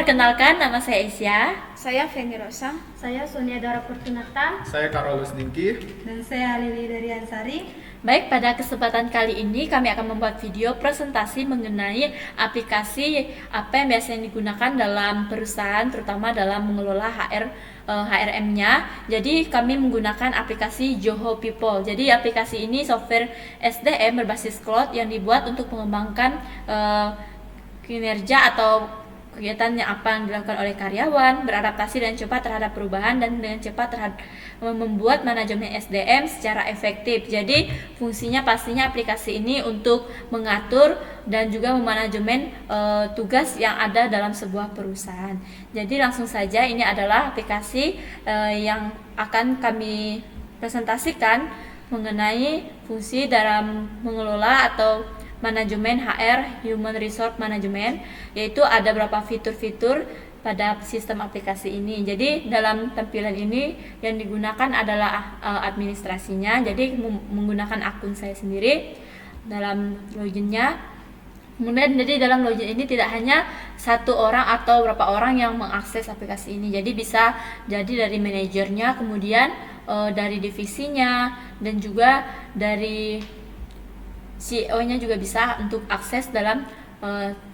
Perkenalkan, nama saya Isya. Saya Feni Rosa. Saya Sonia Dara Fortunata. Saya Carolus Ningki. Dan saya Lili Daryansari. Baik, pada kesempatan kali ini kami akan membuat video presentasi mengenai aplikasi apa yang biasanya digunakan dalam perusahaan, terutama dalam mengelola HRM-nya. Jadi kami menggunakan aplikasi Zoho People. Jadi aplikasi ini software SDM berbasis cloud yang dibuat untuk mengembangkan kinerja atau kegiatan yang apa yang dilakukan oleh karyawan, beradaptasi dan cepat terhadap perubahan dan dengan cepat membuat manajemen SDM secara efektif. Jadi fungsinya pastinya aplikasi ini untuk mengatur dan juga memanajemen tugas yang ada dalam sebuah perusahaan. Jadi langsung saja, ini adalah aplikasi yang akan kami presentasikan mengenai fungsi dalam mengelola atau manajemen HR, Human Resource Management, yaitu ada beberapa fitur-fitur pada sistem aplikasi ini. Jadi dalam tampilan ini yang digunakan adalah administrasinya. Jadi menggunakan akun saya sendiri dalam loginnya. Kemudian jadi dalam login ini tidak hanya satu orang atau berapa orang yang mengakses aplikasi ini. Jadi bisa jadi dari manajernya, kemudian dari divisinya, dan juga dari CEO-nya juga bisa untuk akses dalam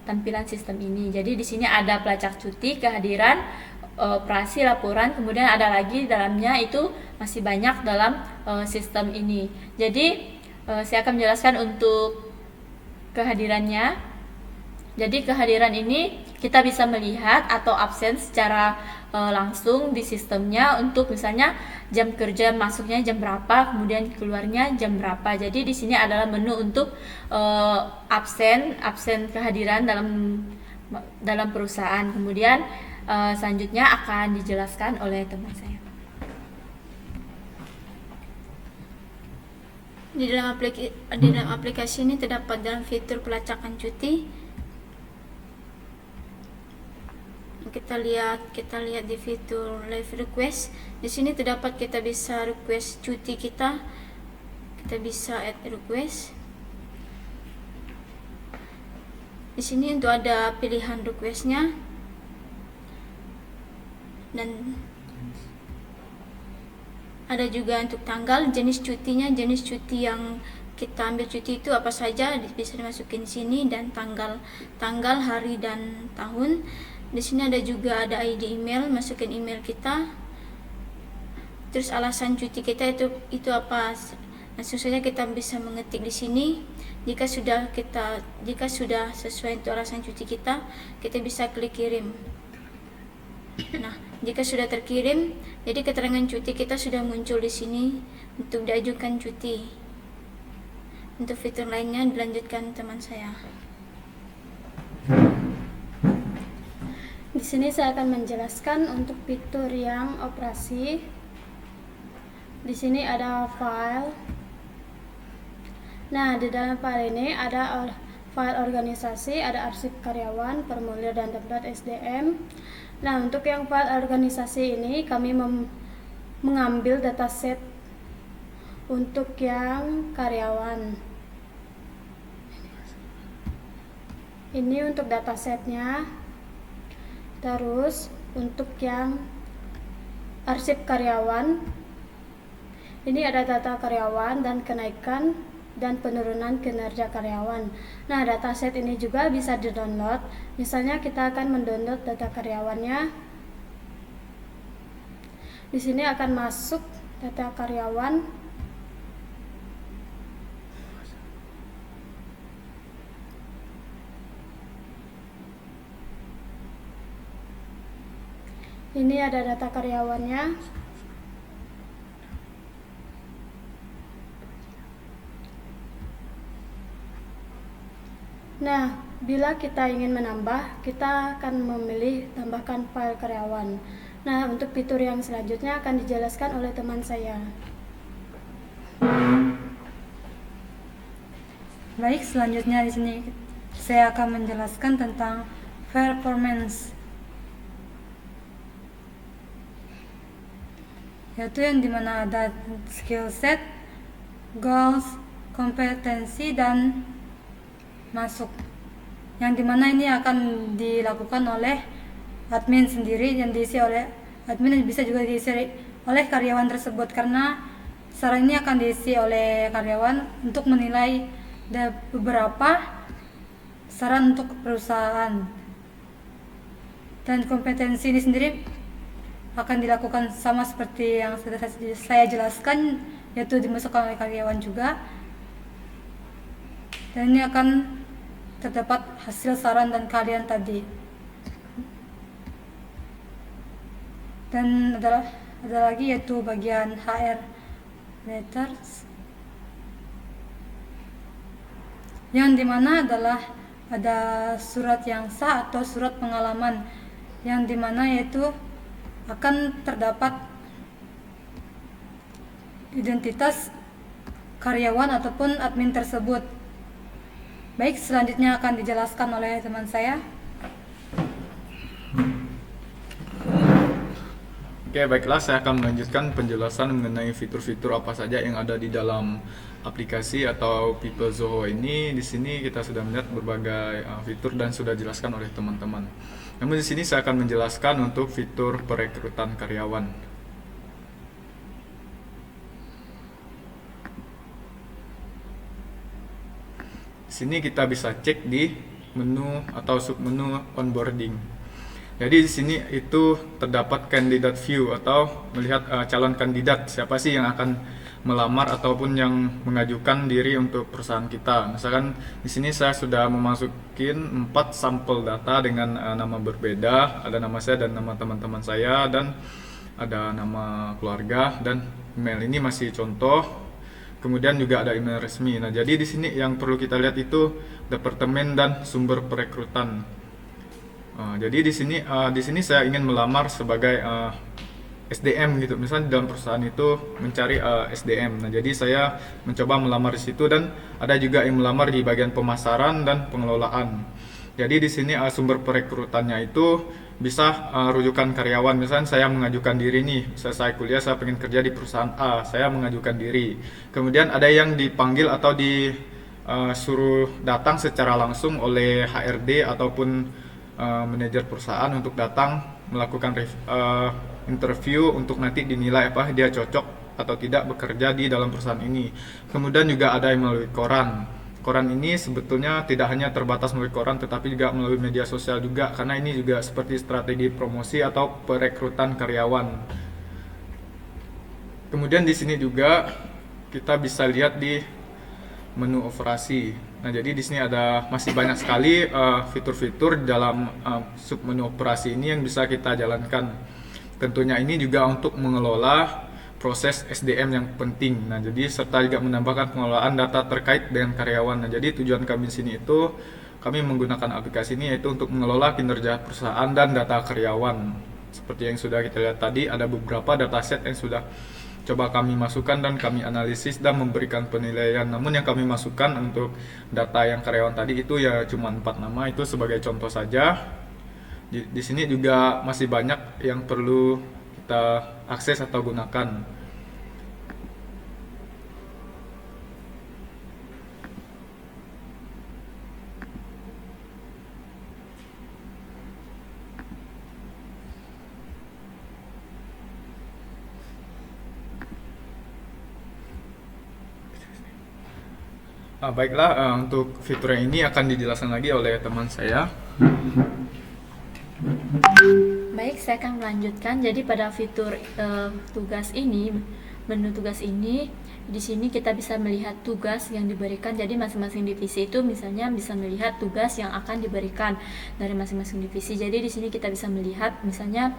tampilan sistem ini. Jadi di sini ada pelacak cuti, kehadiran, operasi, laporan, kemudian ada lagi dalamnya itu masih banyak dalam sistem ini. Jadi saya akan menjelaskan untuk kehadirannya. Jadi kehadiran ini kita bisa melihat atau absen secara langsung di sistemnya, untuk misalnya jam kerja masuknya jam berapa, kemudian keluarnya jam berapa. Jadi di sini adalah menu untuk absen kehadiran dalam perusahaan. Kemudian selanjutnya akan dijelaskan oleh teman saya. Di dalam aplikasi ini terdapat dalam fitur pelacakan cuti. Kita lihat di fitur live request. Di sini terdapat kita bisa request cuti kita bisa add request. Di sini untuk ada pilihan requestnya, dan ada juga untuk tanggal, jenis cutinya, jenis cuti yang kita ambil cuti itu apa saja bisa dimasukin sini, dan tanggal, hari dan tahun. Di sini ada juga ada ID email, masukin email kita. Terus alasan cuti kita itu apa? Langsung saja kita bisa mengetik di sini. Jika sudah sesuai untuk alasan cuti kita bisa klik kirim. Nah, jika sudah terkirim, jadi keterangan cuti kita sudah muncul di sini untuk diajukan cuti. Untuk fitur lainnya dilanjutkan teman saya. Di sini saya akan menjelaskan untuk fitur yang operasi. Di sini ada file. Nah, di dalam file ini ada file organisasi, ada arsip karyawan, formulir dan template SDM. Nah, untuk yang file organisasi ini kami mengambil dataset untuk yang karyawan. Ini untuk datasetnya. Terus untuk yang arsip karyawan, ini ada data karyawan dan kenaikan dan penurunan kinerja karyawan. Nah, dataset ini juga bisa di-download. Misalnya kita akan mendownload data karyawannya. Di sini akan masuk data karyawan. Ini ada data karyawannya. Nah, bila kita ingin menambah, kita akan memilih tambahkan file karyawan. Nah, untuk fitur yang selanjutnya akan dijelaskan oleh teman saya. Baik, selanjutnya di sini saya akan menjelaskan tentang performance, yaitu yang dimana ada skill set, goals, kompetensi, dan masuk, yang dimana ini akan dilakukan oleh admin sendiri yang diisi oleh admin, dan bisa juga diisi oleh karyawan tersebut, karena saran ini akan diisi oleh karyawan untuk menilai beberapa saran untuk perusahaan. Dan kompetensi ini sendiri akan dilakukan sama seperti yang sudah saya jelaskan, yaitu dimasukkan oleh karyawan juga, dan ini akan terdapat hasil saran dan keahlian tadi. Dan ada lagi yaitu bagian HR letters, yang dimana adalah ada surat yang sah atau surat pengalaman, yang dimana yaitu akan terdapat identitas karyawan ataupun admin tersebut. Baik, selanjutnya akan dijelaskan oleh teman saya. Oke, baiklah, saya akan melanjutkan penjelasan mengenai fitur-fitur apa saja yang ada di dalam aplikasi atau People Zoho ini. Di sini kita sudah melihat berbagai fitur dan sudah dijelaskan oleh teman-teman. Namun di sini saya akan menjelaskan untuk fitur perekrutan karyawan. Di sini kita bisa cek di menu atau submenu onboarding. Jadi di sini itu terdapat candidate view atau melihat calon kandidat, siapa sih yang akan melamar ataupun yang mengajukan diri untuk perusahaan kita. Misalkan di sini saya sudah memasukin 4 sampel data dengan nama berbeda, ada nama saya dan nama teman-teman saya, dan ada nama keluarga dan email. Ini masih contoh. Kemudian juga ada email resmi. Nah, jadi di sini yang perlu kita lihat itu departemen dan sumber perekrutan. Jadi di sini saya ingin melamar sebagai SDM gitu. Misalnya di dalam perusahaan itu mencari SDM. Nah, jadi saya mencoba melamar di situ, dan ada juga yang melamar di bagian pemasaran dan pengelolaan. Jadi di sini sumber perekrutannya itu bisa rujukan karyawan. Misalnya saya mengajukan diri nih, selesai kuliah saya pengen kerja di perusahaan A, saya mengajukan diri. Kemudian ada yang dipanggil atau disuruh datang secara langsung oleh HRD ataupun manajer perusahaan untuk datang melakukan interview untuk nanti dinilai apa dia cocok atau tidak bekerja di dalam perusahaan ini. Kemudian juga ada yang melalui koran. Koran ini sebetulnya tidak hanya terbatas melalui koran, tetapi juga melalui media sosial juga, karena ini juga seperti strategi promosi atau perekrutan karyawan. Kemudian di sini juga kita bisa lihat di menu operasi. Nah, jadi di sini ada masih banyak sekali fitur-fitur dalam submenu operasi ini yang bisa kita jalankan. Tentunya ini juga untuk mengelola proses SDM yang penting. Nah, jadi serta juga menambahkan pengelolaan data terkait dengan karyawan. Nah, jadi tujuan kami di sini itu kami menggunakan aplikasi ini yaitu untuk mengelola kinerja perusahaan dan data karyawan. Seperti yang sudah kita lihat tadi, ada beberapa dataset yang sudah coba kami masukkan dan kami analisis dan memberikan penilaian. Namun yang kami masukkan untuk data yang karyawan tadi itu ya cuma 4 nama, itu sebagai contoh saja. Di sini juga masih banyak yang perlu kita akses atau gunakan. Baiklah, untuk fitur yang ini akan dijelaskan lagi oleh teman saya. Baik, saya akan melanjutkan. Jadi pada fitur tugas ini, menu tugas ini, di sini kita bisa melihat tugas yang diberikan. Jadi masing-masing divisi itu misalnya bisa melihat tugas yang akan diberikan dari masing-masing divisi. Jadi di sini kita bisa melihat misalnya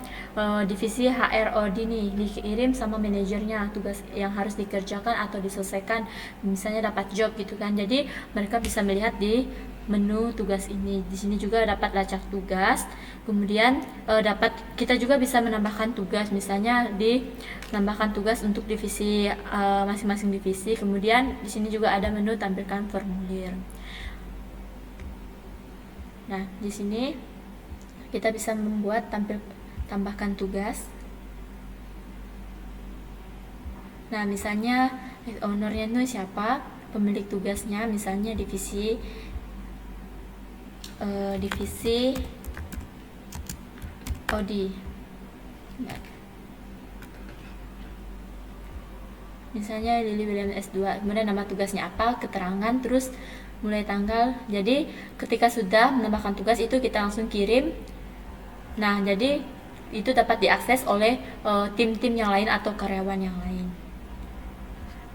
divisi HROD nih dikirim sama manajernya tugas yang harus dikerjakan atau diselesaikan, misalnya dapat job gitu kan. Jadi mereka bisa melihat di menu tugas ini. Di sini juga dapat lacak tugas. Kemudian kita juga bisa menambahkan tugas, misalnya menambahkan tugas untuk divisi masing-masing divisi. Kemudian di sini juga ada menu tampilkan formulir. Nah, di sini kita bisa membuat tambahkan tugas. Nah, misalnya ownernya itu siapa, pemilik tugasnya, misalnya divisi Audi. Ya. Misalnya Lily William S2, kemudian nama tugasnya apa, keterangan, terus mulai tanggal. Jadi ketika sudah menambahkan tugas itu kita langsung kirim. Nah, jadi itu dapat diakses oleh tim-tim yang lain atau karyawan yang lain.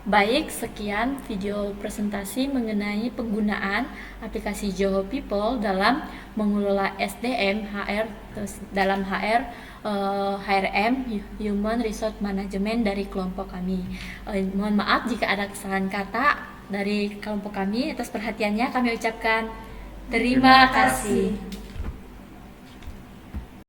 Baik, sekian video presentasi mengenai penggunaan aplikasi Zoho People dalam mengelola SDM HR dalam HRM Human Resource Management dari kelompok kami. Mohon maaf jika ada kesalahan kata dari kelompok kami. Atas perhatiannya kami ucapkan terima kasih.